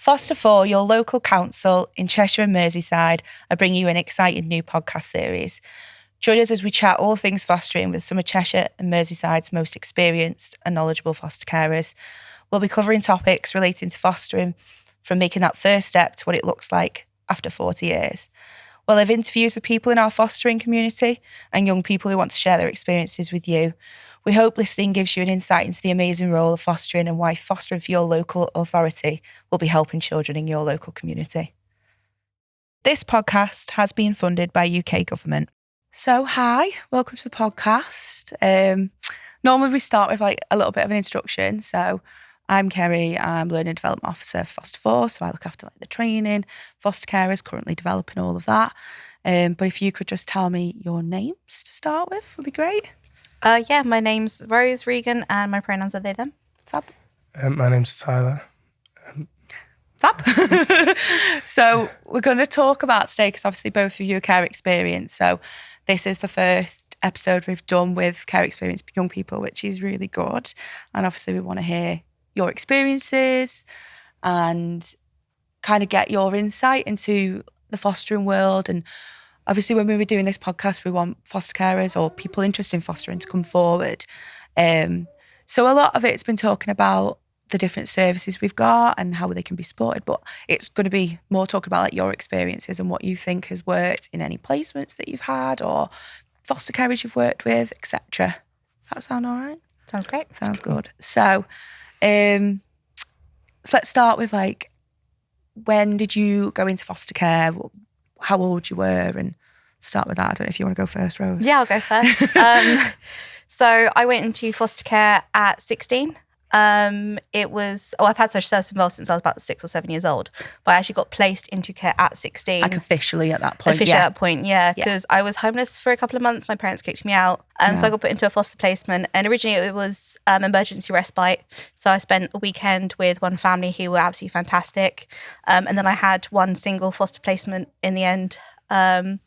Foster4, your local council in Cheshire and Merseyside, are bringing you an exciting new podcast series. Join us as we chat all things fostering with some of Cheshire and Merseyside's most experienced and knowledgeable foster carers. We'll be covering topics relating to fostering, from making that first step to what it looks like after 40 years. We'll have interviews with people in our fostering community and young people who want to share their experiences with you. We hope listening gives you an insight into the amazing role of fostering and why fostering for your local authority will be helping children in your local community. This podcast has been funded by UK government. So, hi, welcome to the podcast. Normally we start with a little bit of an introduction. So, I'm Kerry, I'm Learning Development Officer for Foster4, so I look after the training, foster carers, currently developing all of that. But if you could just tell me your names to start with, would be great. My name's Rose Regan and my pronouns are they, them. Fab. My name's Tyler. Fab. So we're going to talk about today, because obviously both of you are care experience. So this is the first episode we've done with care experience young people, which is really good. And obviously we want to hear your experiences and kind of get your insight into the fostering world. And obviously when we were doing this podcast, we want foster carers or people interested in fostering to come forward. So a lot of it's been talking about the different services we've got and how they can be supported, but it's going to be more talking about your experiences and what you think has worked in any placements that you've had or foster carers you've worked with, etc. That sound all right? Sounds great. Sounds good. So let's start with when did you go into foster care? How old you were, and start with that. I don't know if you want to go first, Rose. Yeah, I'll go first. So I went into foster care at 16. I've had social service involved since I was about 6 or 7 years old, but I actually got placed into care at 16. Officially at that point. At that point, because I was homeless for a couple of months. My parents kicked me out. So I got put into a foster placement, and originally it was emergency respite. So I spent a weekend with one family who were absolutely fantastic. And then I had one single foster placement in the end that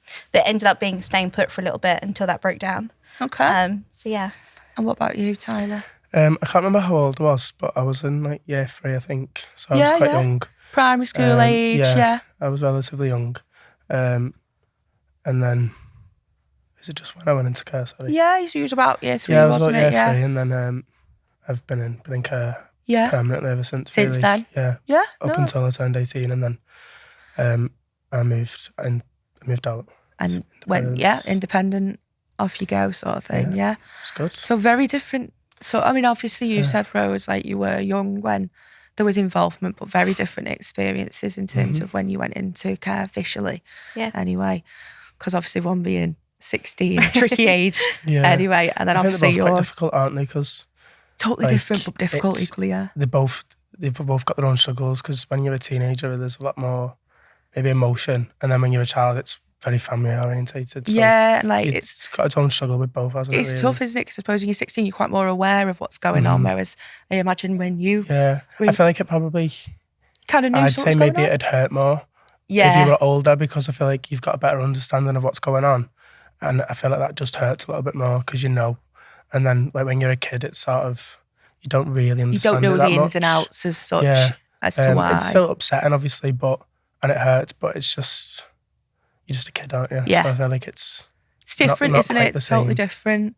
ended up being staying put for a little bit until that broke down. Okay. So yeah. And what about you, Tyler? I can't remember how old I was, but I was in year 3, I think. So I was quite young. Primary school age, yeah. I was relatively young. And then, is it just when I went into care, sorry? Yeah, so you was about year 3, yeah, I was wasn't about it? year 3, and then I've been in care permanently ever since. Since really. then? Yeah. Yeah. Up until I turned 18, and then I moved out. And went, independent, off you go sort of thing, yeah. It's good. So very different. So, I mean, obviously you said, Rose, you were young when there was involvement, but very different experiences in terms of when you went into care officially. Yeah. Anyway, because obviously one being 16, tricky age anyway, and then I obviously think they're both you're quite difficult, aren't they? Because totally different, but difficult equally, yeah. They've both got their own struggles, because when you're a teenager, there's a lot more maybe emotion, and then when you're a child, it's very family orientated. So it's got its own struggle with both, hasn't it? It's tough, isn't it? Because I suppose when you're 16, you're quite more aware of what's going on. Whereas I imagine when you, I feel like it probably kind of knew. I'd say maybe it'd hurt more if you were older, because I feel like you've got a better understanding of what's going on, and I feel like that just hurts a little bit more because you know. And then when you're a kid, it's sort of you don't really understand. You don't know the ins and outs as such as to why. It's still upsetting, obviously, and it hurts, but it's just. You're just a kid, aren't you? Yeah. So I feel like it's different, not isn't it? the It's same. totally different.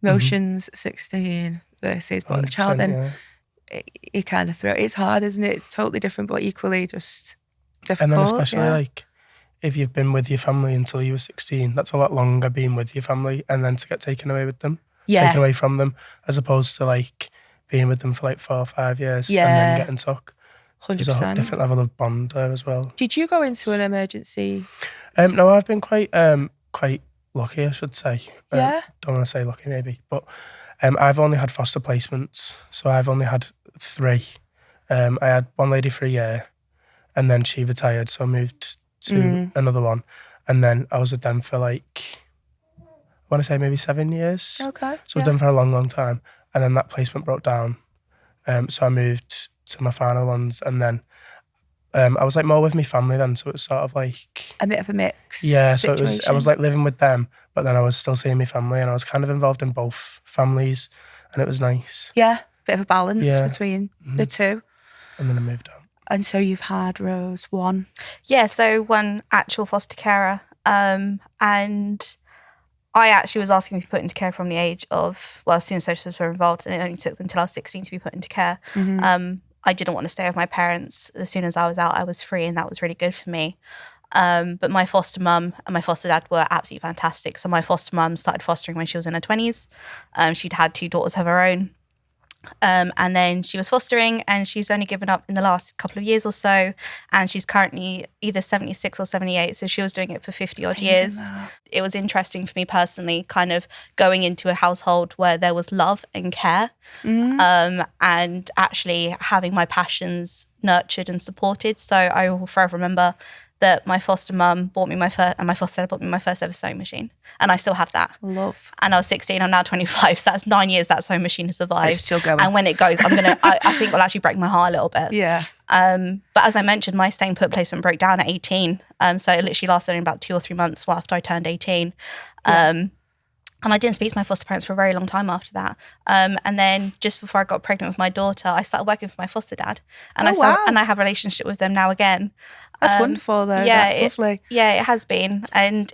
Emotions, 16 versus, but a child then, you kind of throw it's hard, isn't it? Totally different, but equally just difficult. And then especially if you've been with your family until you were 16, that's a lot longer being with your family, and then to get taken away with them, taken away from them, as opposed to being with them for 4 or 5 years and then getting took. 100%. There's a different level of bond there as well. Did you go into an emergency? No, I've been quite lucky, I should say. Yeah. Don't want to say lucky maybe, but I've only had foster placements, so I've only had 3. I had one lady for a year, and then she retired, so I moved to another one, and then I was with them for I want to say maybe 7 years. Okay. So I was with them for a long, long time, and then that placement broke down. So I moved to my final ones, and then I was more with my family then, so it was sort of a bit of a mix. Yeah, so I was living with them, but then I was still seeing my family, and I was kind of involved in both families, and it was nice. Yeah, bit of a balance between the two. And then I moved out. And so you've had Rose one. Yeah, so one actual foster carer. And I actually was asking to be put into care from the age of, well, as soon as socials were involved, and it only took them until I was 16 to be put into care. I didn't want to stay with my parents. As soon as I was out, I was free, and that was really good for me. But my foster mum and my foster dad were absolutely fantastic. So my foster mum started fostering when she was in her 20s. She'd had 2 daughters of her own. And then she was fostering, and she's only given up in the last couple of years or so. And she's currently either 76 or 78. So she was doing it for 50 odd years. It was interesting for me personally, kind of going into a household where there was love and care, and actually having my passions nurtured and supported. So I will forever remember that my foster mum bought me my first, and my foster dad bought me my first ever sewing machine. And I still have that. Love. And I was 16, I'm now 25. So that's 9 years that sewing machine has survived. It's still going. And when it goes, I think it'll actually break my heart a little bit. Yeah. But as I mentioned, my staying put placement broke down at 18. So it literally lasted only about 2 or 3 months after I turned 18. And I didn't speak to my foster parents for a very long time after that. And then just before I got pregnant with my daughter, I started working for my foster dad. And I have a relationship with them now again. That's wonderful though. Yeah, that's lovely. Yeah, it has been. And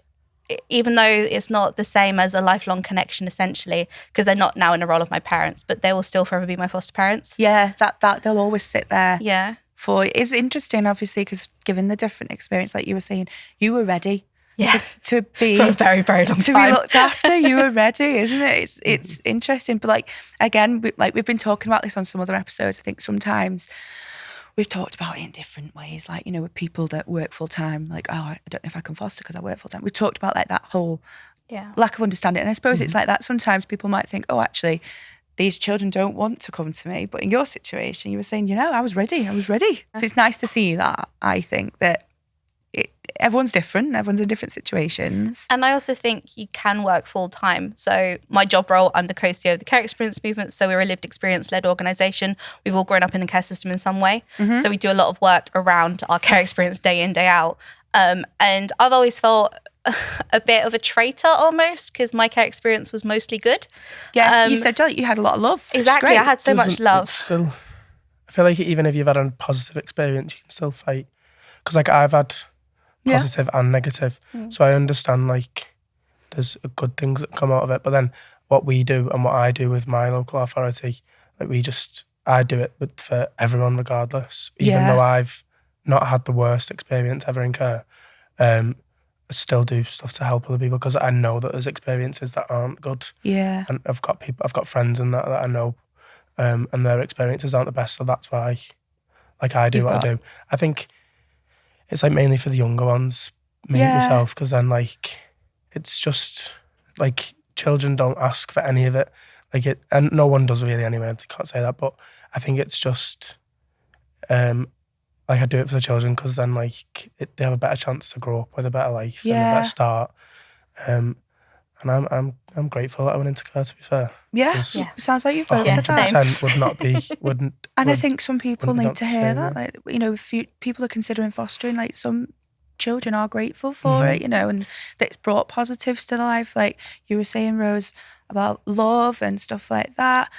even though it's not the same as a lifelong connection, essentially, because they're not now in the role of my parents, but they will still forever be my foster parents. Yeah, that they'll always sit there. Yeah. For it's interesting, obviously, because given the different experience, like you were saying, you were ready. Yeah. To be for a very, very long time. To be looked after, you were ready, isn't it? It's interesting. But like, again, we've been talking about this on some other episodes. I think sometimes we've talked about it in different ways. Like, with people that work full time, like, oh, I don't know if I can foster because I work full time. We've talked about like that whole lack of understanding. And I suppose it's like that. Sometimes people might think, oh, actually, these children don't want to come to me. But in your situation, you were saying, I was ready. So it's nice to see that, I think, that everyone's different. Everyone's in different situations. And I also think you can work full time. So my job role, I'm the co-CEO of the Care Experience Movement. So we're a lived experience-led organisation. We've all grown up in the care system in some way. So we do a lot of work around our care experience day in, day out. And I've always felt a bit of a traitor almost, because my care experience was mostly good. Yeah, you said you had a lot of love. Exactly, I had so much love. Still, I feel like even if you've had a positive experience, you can still fight. Because like I've had positive and negative. So I understand like there's good things that come out of it. But then what we do and what I do with my local authority, like I do it for everyone regardless. Even though I've not had the worst experience ever in care, I still do stuff to help other people because I know that there's experiences that aren't good. Yeah. And I've got friends and that I know, and their experiences aren't the best. So that's why like I do what I do. I think it's like mainly for the younger ones, me myself, because then like it's just like children don't ask for any of it, and no one does really anyway. I can't say that, but I think it's just like I do it for the children because then like they have a better chance to grow up with a better life and a better start. And I'm grateful that I went into care, to be fair. Yeah. Sounds like you've both said that. 100% wouldn't. And I think some people need to hear that. Like, if people are considering fostering, like some children are grateful for it, and that it's brought positives to their life. Like you were saying, Rose, about love and stuff like that.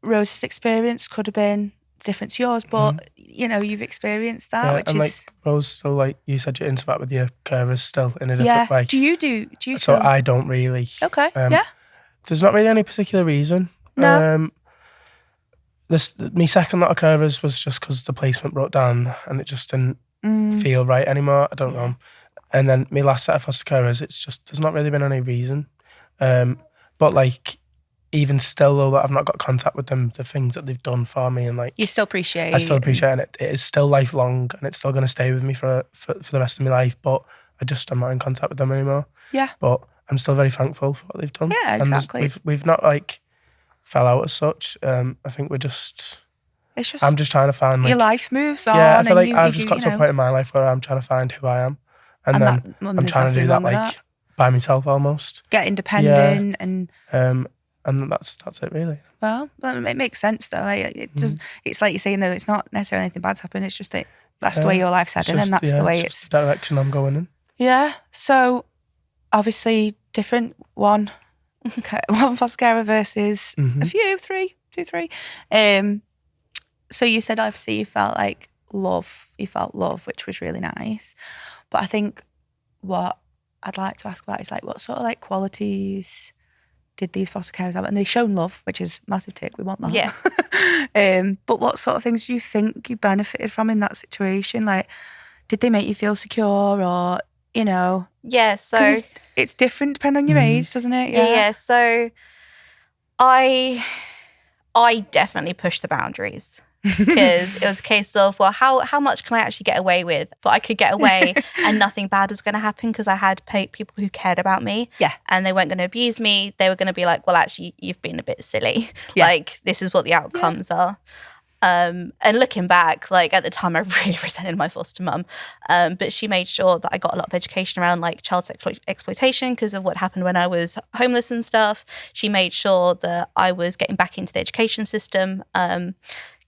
Rose's experience could have been different to yours, but you've experienced that, which and is like Rose still, like you said, you interact with your carers still in a different way. Do you so I don't really. Okay. There's not really any particular reason. No. My second lot of carers was just because the placement broke down and it just didn't feel right anymore. I don't know. And then my last set of foster carers, it's just there's not really been any reason. But like even still, though, that I've not got contact with them, the things that they've done for me and like you still appreciate. I still appreciate it. It is still lifelong and it's still going to stay with me for the rest of my life. But I'm not in contact with them anymore. Yeah. But I'm still very thankful for what they've done. Yeah, exactly. And we've not like fell out as such. I think we're just. It's just. I'm just trying to find like, your life moves on. Yeah, I feel like I've just got to a point in my life where I'm trying to find who I am, and then I'm trying to do that like by myself almost. Get independent and that's it really. Well, it makes sense though. Like it does. It's like you're saying though. It's not necessarily anything bad's happened. It's just that that's the way your life's heading, and that's the way it's the direction I'm going in. Yeah. So obviously different one foster carer versus a few, three. So you said obviously you felt like love. You felt love, which was really nice. But I think what I'd like to ask about is like, what sort of like qualities did these foster carers have? And they've shown love, which is massive tick. We want that. Yeah. But what sort of things do you think you benefited from in that situation? Like, did they make you feel secure, or, you know? Yeah, so 'cause it's different depending on your age, doesn't it? yeah. So I definitely pushed the boundaries. Because it was a case of, well, how much can I actually get away with? But I could get away and nothing bad was going to happen because I had people who cared about me. Yeah. And they weren't going to abuse me. They were going to be like, well, actually, you've been a bit silly. Yeah. Like, this is what the outcomes are. And looking back, like at the time, I really resented my foster mum. But she made sure that I got a lot of education around like child exploitation because of what happened when I was homeless and stuff. She made sure that I was getting back into the education system.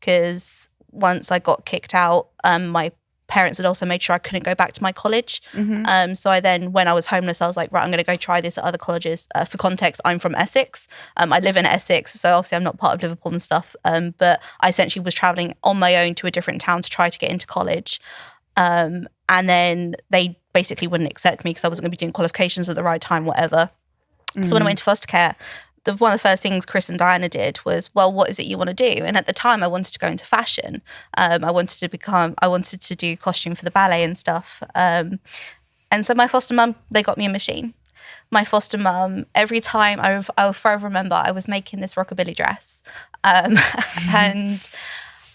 Because once I got kicked out, my parents had also made sure I couldn't go back to my college. So I then, when I was homeless, I was like, right, I'm going to go try this at other colleges. For context, I'm from Essex. I live in Essex, so obviously I'm not part of Liverpool and stuff. But I essentially was travelling on my own to a different town to try to get into college. And then they basically wouldn't accept me because I wasn't going to be doing qualifications at the right time, whatever. So when I went to foster care, one of the first things Chris and Diana did was, well, what is it you want to do? And at the time, I wanted to go into fashion. I wanted to do costume for the ballet and stuff. And so my foster mum, they got me a machine. My foster mum, every time I will forever remember, I was making this rockabilly dress, and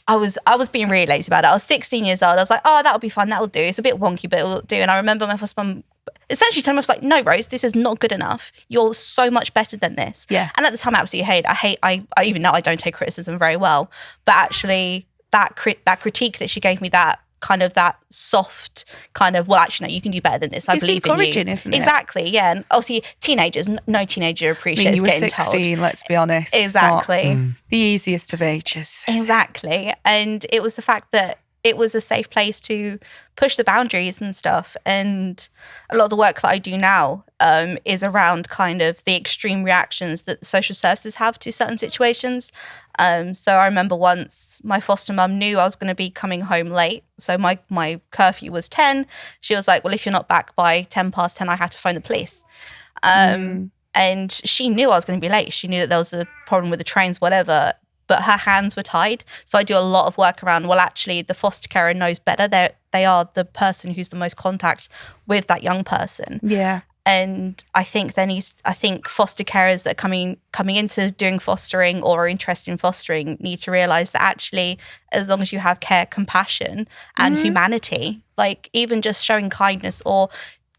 I was being really lazy about it. I was 16 years old. I was like, oh, that'll be fun. That'll do. It's a bit wonky, but it'll do. And I remember my foster mum essentially telling me, like, no, Rose, this is not good enough. You're so much better than this. Yeah. And at the time, I absolutely hate. I even now I don't take criticism very well. But actually, that critique that she gave me, that kind of that soft kind of, well, actually, no, you can do better than this. I believe in you. It's encouraging, isn't it? Exactly, yeah. And obviously, teenagers, no teenager appreciates you were getting 16, told. let's be honest. Exactly. It's not the easiest of ages. Exactly. And it was the fact that it was a safe place to push the boundaries and stuff. And a lot of the work that I do now is around kind of the extreme reactions that social services have to certain situations. So I remember once my foster mum knew I was going to be coming home late. So my curfew was 10. She was like, well, if you're not back by 10 past 10, I have to phone the police. And she knew I was going to be late. She knew that there was a problem with the trains, whatever. But her hands were tied. So I do a lot of work around, well, actually, the foster carer knows better. They are the person who's the most contact with that young person. Yeah. And I think foster carers that are coming into doing fostering or are interested in fostering need to realise that actually, as long as you have care, compassion and humanity, like even just showing kindness, or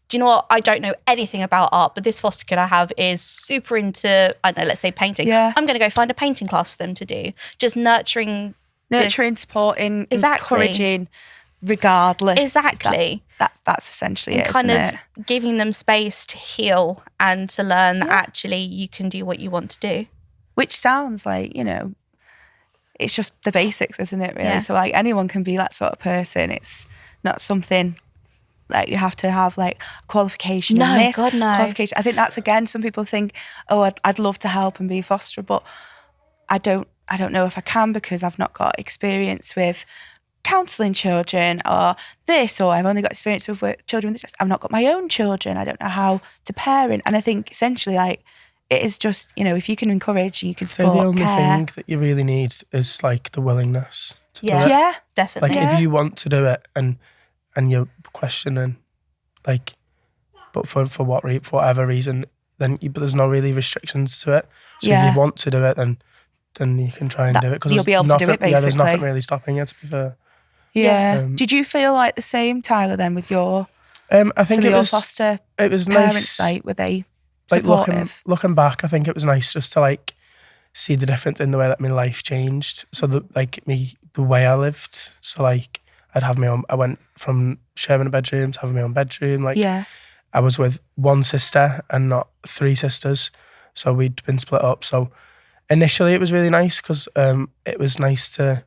do you know what? I don't know anything about art, but this foster kid I have is super into, I don't know, let's say painting. Yeah. I'm going to go find a painting class for them to do. Just nurturing, supporting, Exactly. encouraging, regardless. Exactly. That's essentially and it, kind isn't of it? giving them space to heal and to learn that actually you can do what you want to do. Which sounds like, you know, it's just the basics, isn't it, really? Yeah. So like anyone can be that sort of person. It's not something like you have to have like qualification No, in this, God, no. qualification. I think that's, again, some people think, oh, I'd love to help and be a fosterer, but I don't know if I can because I've not got experience with counselling children or this, or I've only got experience with children with this. I've not got my own children. I don't know how to parent. And I think essentially like it is just, you know, if you can encourage, you can support, So the only care. thing that you really need is like the willingness to do it. Yeah. Definitely. Like if you want to do it and you're questioning, like, but for whatever reason, then but there's no really restrictions to it. So if you want to do it, then you can try and do it, because you'll be able to do it, Yeah, there's nothing basically. really stopping you, to be fair. Yeah. Did you feel like the same, Tyler, then with your I think some of it your was foster nice. parents, like, were they Like supportive? looking back, I think it was nice just to like see the difference in the way that my life changed. So the way I lived. So like I'd have my own. I went from sharing a bedroom to having my own bedroom. Like I was with one sister and not three sisters. So we'd been split up. So initially it was really nice because it was nice to.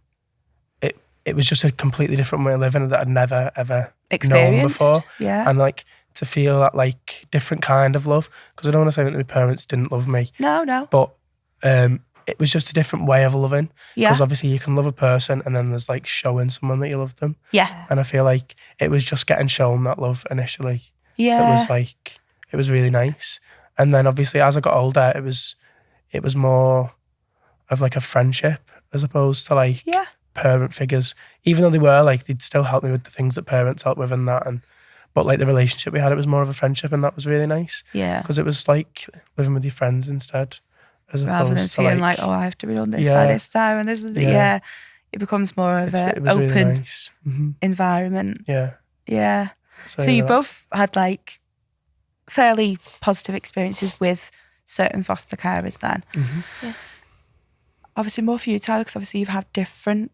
It was just a completely different way of living that I'd never ever known before. Yeah. And like to feel that like different kind of love, because I don't want to say that my parents didn't love me. No. But it was just a different way of loving. Yeah. Because obviously you can love a person and then there's like showing someone that you love them. Yeah. And I feel like it was just getting shown that love initially. Yeah. That was like, it was really nice. And then obviously as I got older, it was more of like a friendship as opposed to like parent figures. Even though they were like, they'd still help me with the things that parents help with and that. But like the relationship we had, it was more of a friendship, and that was really nice. Yeah. Because it was like living with your friends instead. As Rather than opposed to feeling like, oh, I have to be on this by this time and this is it. Yeah. It becomes more of an open really nice. environment. Yeah. Yeah. So you both had like fairly positive experiences with certain foster carers then. Yeah. Obviously more for you, Tyler, because obviously you've had different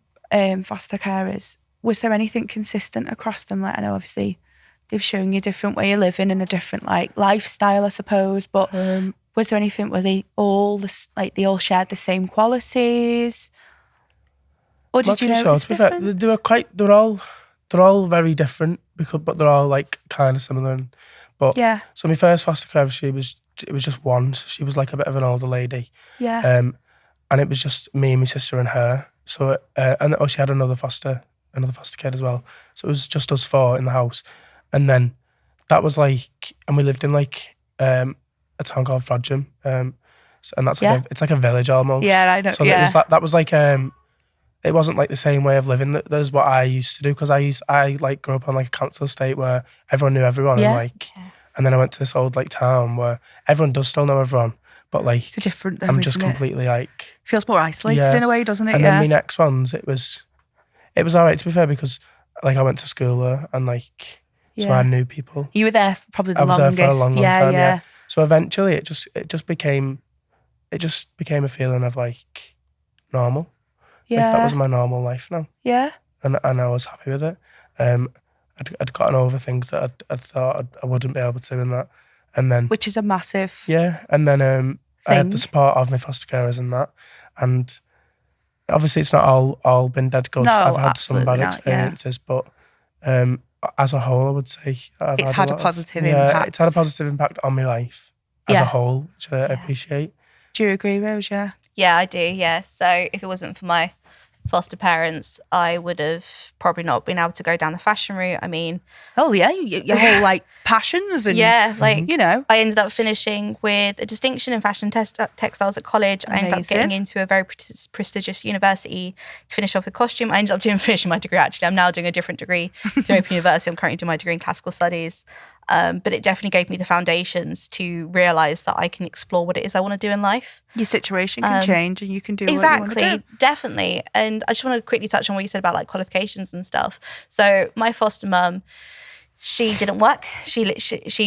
foster carers. Was there anything consistent across them? Like I know obviously they've shown you a different way of living and a different like lifestyle, I suppose, but was there anything where they all shared the same qualities? Or did you know it was different? They're all very different but they're all like kind of similar. So my first foster carer, it was just one. So she was like a bit of an older lady. Yeah. And it was just me and my sister and her. So she had another foster kid as well. So it was just us four in the house. And then that was like, and we lived in like a town called Frodsham. And that's like it's like a village almost. Yeah, I know. So that was like it wasn't like the same way of living that as what I used to do, because I like grew up on like a council estate where everyone knew everyone and then I went to this old like town where everyone does still know everyone, but like it's a different. I'm just completely like feels more isolated in a way, doesn't it? And then my next ones, it was alright to be fair, because like I went to school there and like so I knew people. You were there for probably the longest. I was there for a long time. Yeah. So eventually it just became a feeling of like normal. Yeah. Like that was my normal life now. Yeah. And I was happy with it. I'd gotten over things that I thought I wouldn't be able to, and that. And then which is a massive and then I had the support of my foster carers and that. And obviously it's not all been dead good. No, I've had some bad not, experiences, but as a whole I would say it's had a positive impact. It's had a positive impact on my life as a whole, which I appreciate. Do you agree, Rose? Yeah, I do, yeah. So if it wasn't for my foster parents, I would have probably not been able to go down the fashion route. I mean... Oh, yeah, your whole, like, passions and... Yeah, like, you know. I ended up finishing with a distinction in fashion textiles at college. Amazing. I ended up getting into a very prestigious university to finish off with costume. I ended up finishing my degree, actually. I'm now doing a different degree through Open University. I'm currently doing my degree in classical studies. But it definitely gave me the foundations to realise that I can explore what it is I want to do in life. Your situation can change and you can do what you want to do. Definitely. And I just want to quickly touch on what you said about like qualifications and stuff. So my foster mum, she didn't work. She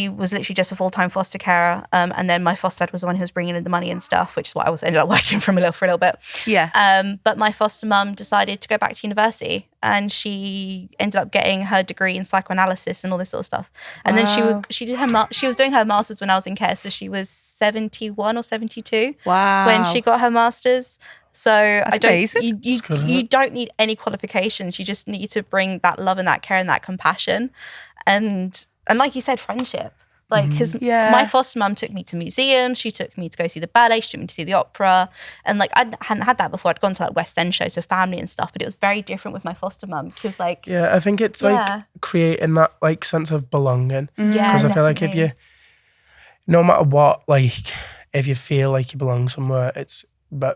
was literally just a full-time foster carer. And then my foster dad was the one who was bringing in the money and stuff, which is why I ended up working for a little bit. Yeah. But my foster mum decided to go back to university, and she ended up getting her degree in psychoanalysis and all this sort of stuff. And then she was doing her master's when I was in care. So she was 71 or 72 when she got her master's. So you don't need any qualifications. You just need to bring that love and that care and that compassion. And like you said, friendship. Like, because my foster mum took me to museums, she took me to go see the ballet, she took me to see the opera. And like, I hadn't had that before. I'd gone to like West End shows with family and stuff, but it was very different with my foster mum. Because like... Yeah, I think it's like creating that like sense of belonging. Yeah, because I feel like if you, no matter what, like if you feel like you belong somewhere, it's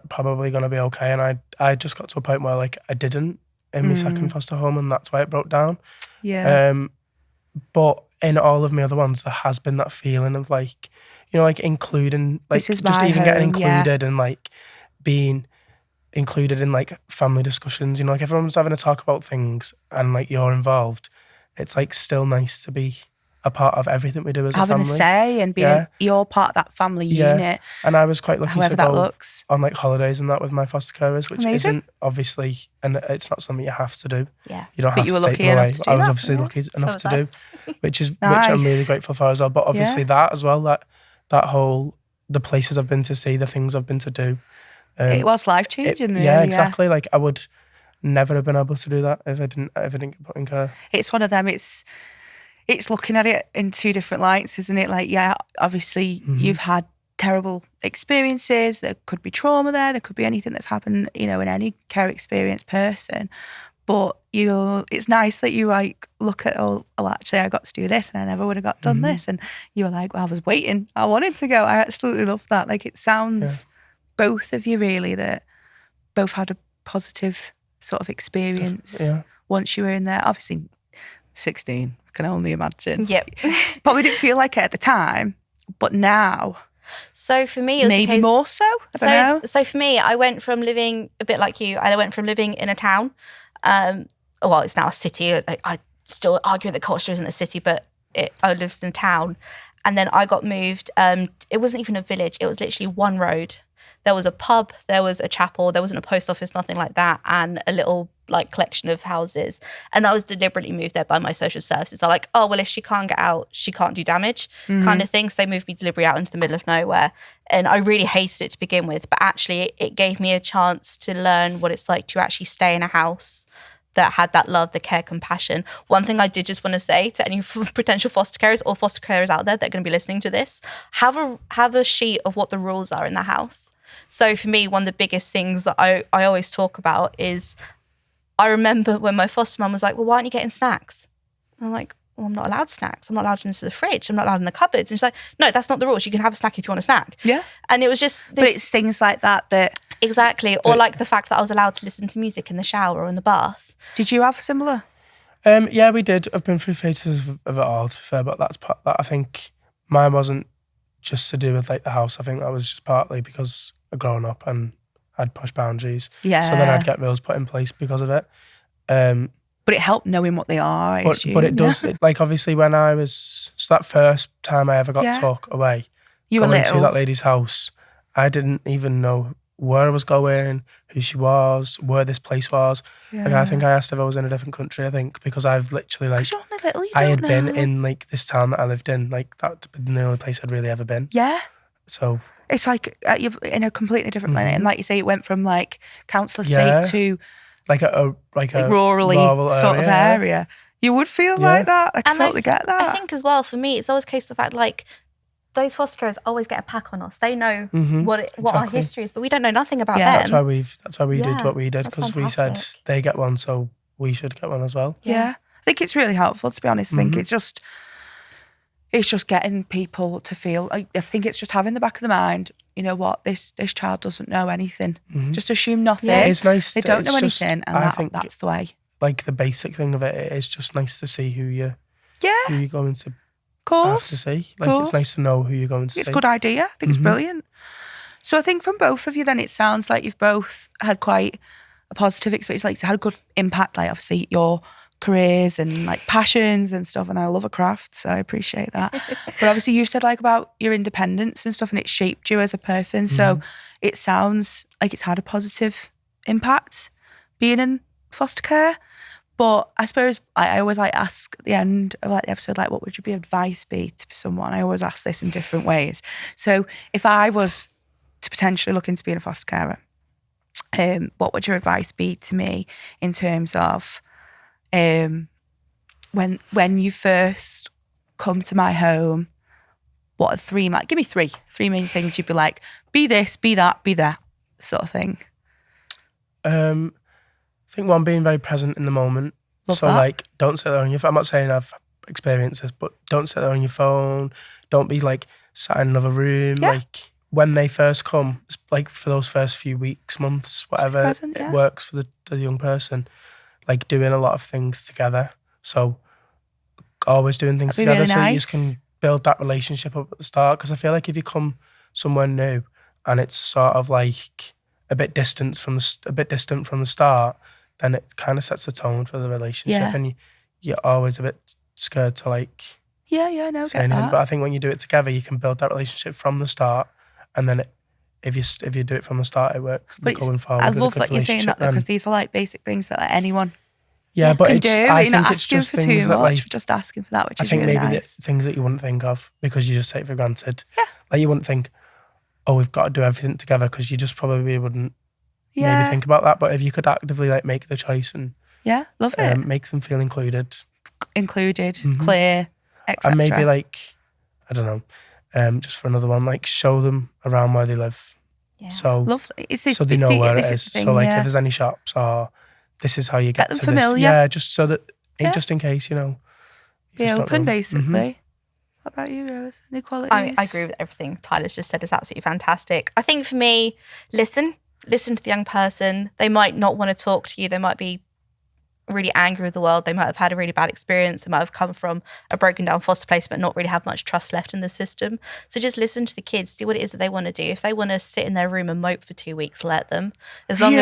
probably going to be okay. And I just got to a point where like I didn't in my second foster home, and that's why it broke down. Yeah. But in all of my other ones, there has been that feeling of like, you know, like including, like just even getting included and like being included in like family discussions. You know, like everyone's having a talk about things and like you're involved. It's like still nice to be a part of everything we do as a family. Having a say and being you're part of that family unit. And I was quite lucky to go looks. on like holidays and that with my foster carers, which Amazing. Isn't obviously, and it's not something you have to do. Yeah. You don't have to take them away. I was obviously lucky enough to do, which I'm really grateful for as well. But obviously that as well, that whole, the places I've been to see, the things I've been to do. It was life changing. Yeah, exactly. Like I would never have been able to do that if I didn't get put in care. It's one of them. It's looking at it in two different lights, isn't it? Like, yeah, obviously you've had terrible experiences. There could be trauma there could be anything that's happened, in any care experienced person. But it's nice that you like look at, actually I got to do this and I never would have got done this, and you were like, well, I was waiting, I wanted to go. I absolutely love that. Like, it sounds both of you really that both had a positive sort of experience once you were in there. Obviously 16, I can only imagine. Yep. Probably didn't feel like it at the time, but now. So for me, it was maybe more so. I don't know. So for me, I went from living a bit like you. I went from living in a town. Well, it's now a city. I still argue that culture isn't a city, but I lived in a town, and then I got moved. It wasn't even a village. It was literally one road. There was a pub, there was a chapel, there wasn't a post office, nothing like that, and a little like collection of houses. And I was deliberately moved there by my social services. They're like, oh, well, if she can't get out, she can't do damage, kind of thing. So they moved me deliberately out into the middle of nowhere. And I really hated it to begin with, but actually it gave me a chance to learn what it's like to actually stay in a house that had that love, the care, compassion. One thing I did just want to say to any potential foster carers or foster carers out there that are going to be listening to this, have a sheet of what the rules are in the house. So for me, one of the biggest things that I always talk about is, I remember when my foster mum was like, well, why aren't you getting snacks? And I'm like, well, I'm not allowed snacks. I'm not allowed into the fridge. I'm not allowed in the cupboards. And she's like, no, that's not the rules. You can have a snack if you want a snack. Yeah. And it was just this, but it's things like that. Exactly. Or like the fact that I was allowed to listen to music in the shower or in the bath. Did you have similar? Yeah, we did. I've been through phases of it all, to be fair, but that's part that I think mine wasn't just to do with like the house. I think that was just partly because I'd grown up and I'd push boundaries. Yeah. So then I'd get rules put in place because of it. But it helped knowing what they are, I assume. But it does, like obviously when I was, so that first time I ever got took away, you were going little. to that lady's house, I didn't even know where I was going, who she was, where this place was. Like, I think I asked if I was in a different country, because I've literally like, you're only little, I had been in like this town that I lived in, like that had been the only place I'd really ever been. Yeah. So it's like you're in a completely different planet. And like you say, it went from like council estate to like a rural sort of area. You would feel like that. I totally get that. I think as well, for me, it's always a case of the fact like, those foster carers always get a pack on us. They know what our history is, but we don't know nothing about them. That's why we did what we did, because we said they get one, so we should get one as well. Yeah. I think it's really helpful, to be honest. I think it's just getting people to feel, I think it's just having the back of the mind, you know what, this child doesn't know anything. Just assume nothing. Yeah, it's nice. They don't know anything, and that's the way. Like the basic thing of it is just nice to see who you're going to have to see. Like it's nice to know who you're going to see. It's a good idea. I think it's brilliant. So I think from both of you then, it sounds like you've both had quite a positive experience. Like, it's had a good impact, like obviously your careers and like passions and stuff, and I love a craft, so I appreciate that. But obviously you said like about your independence and stuff, and it shaped you as a person. So it sounds like it's had a positive impact being in foster care. But I suppose I always like ask at the end of like the episode, like, what would your advice be to someone? I always ask this in different ways. So if I was to potentially look into being a foster carer, what would your advice be to me in terms of when you first come to my home, what are three, like, give me three main things you'd be like, be this, be that, be that sort of thing. I think one, being very present in the moment. Love so that. like, don't sit there on your phone. I'm not saying I've experienced this, but don't sit there on your phone. Don't be like sat in another room. Yeah. Like when they first come, like for those first few weeks, months, whatever, Present, it works for the young person. Like doing a lot of things together. So always doing things That'd be together, really so nice. you just can build that relationship up at the start. Because I feel like if you come somewhere new and it's sort of like a bit distant from the start, then it kind of sets the tone for the relationship, and you're always a bit scared to like no, say get anything. that. But I think when you do it together, you can build that relationship from the start, and then if you do it from the start, it works going forward. I with a love good that you're saying that, relationship because then. these are like basic things that like anyone but can it's, do. I You're not think it's asking just for too things much, that like, you're just asking for that, which I is think really maybe nice. the things that you wouldn't think of because you just take for granted. Yeah. Like you wouldn't think, oh, we've got to do everything together, because you just probably wouldn't maybe think about that. But if you could actively like make the choice and love it. make them feel included, Included, clear, etc. and maybe like, I don't know, just for another one, like show them around where they live. Yeah. So Lovely. so they know where it this is. the thing, So like yeah. if there's any shops or this is how you get them to familiar. this. Yeah, just so that Yeah. just in case, you know. you Be just don't open, know. basically. What about you, Rose? Any qualities? I agree with everything Tyler's just said. It's absolutely fantastic. I think for me, listen to the young person. They might not want to talk to you. They might be really angry with the world. They might have had a really bad experience. They might have come from a broken down foster placement, not really have much trust left in the system. So just listen to the kids, see what it is that they want to do. If they want to sit in their room and mope for 2 weeks, let them. As long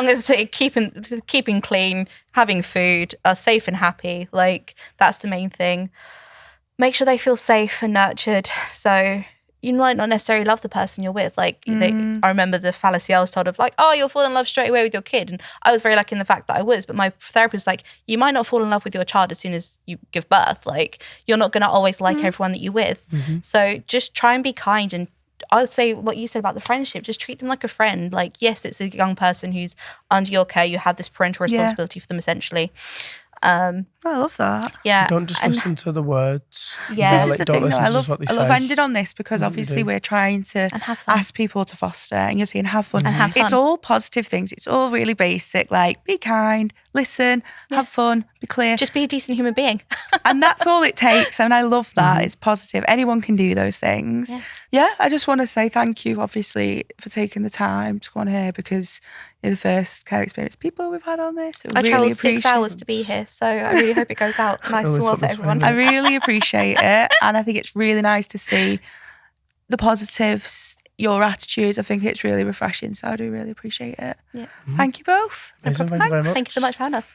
as they're keeping clean, having food, are safe and happy, like that's the main thing. Make sure they feel safe and nurtured. So you might not necessarily love the person you're with. Like, I remember the fallacy I was told of like, oh, you'll fall in love straight away with your kid. And I was very lucky in the fact that I was. But my therapist was like, you might not fall in love with your child as soon as you give birth. Like, you're not going to always like everyone that you're with. So just try and be kind. And I would say what you said about the friendship, just treat them like a friend. Like, yes, it's a young person who's under your care. You have this parental responsibility for them, essentially. I love that. Yeah. Don't just listen to the words. Yeah. This is like, the don't thing, though. listen I to just what they love say. ending on this because That's what you obviously do. we're trying to And have fun. ask people to foster, and you're saying have fun. And have fun. It's all positive things. It's all really basic, like be kind, listen, have fun, be clear. Just be a decent human being. And that's all it takes. And I love that. It's positive. Anyone can do those things. Yeah, I just want to say thank you, obviously, for taking the time to go on here because you're the first care experience people we've had on this. I travelled 6 hours to be here, so I really hope it goes out nice and Always well up for to everyone. 20 I really appreciate it. And I think it's really nice to see the positives, your attitudes. I think it's really refreshing. So I do really appreciate it. Yeah. Thank you both. Amazing, thank you very much. Thank you so much for having us.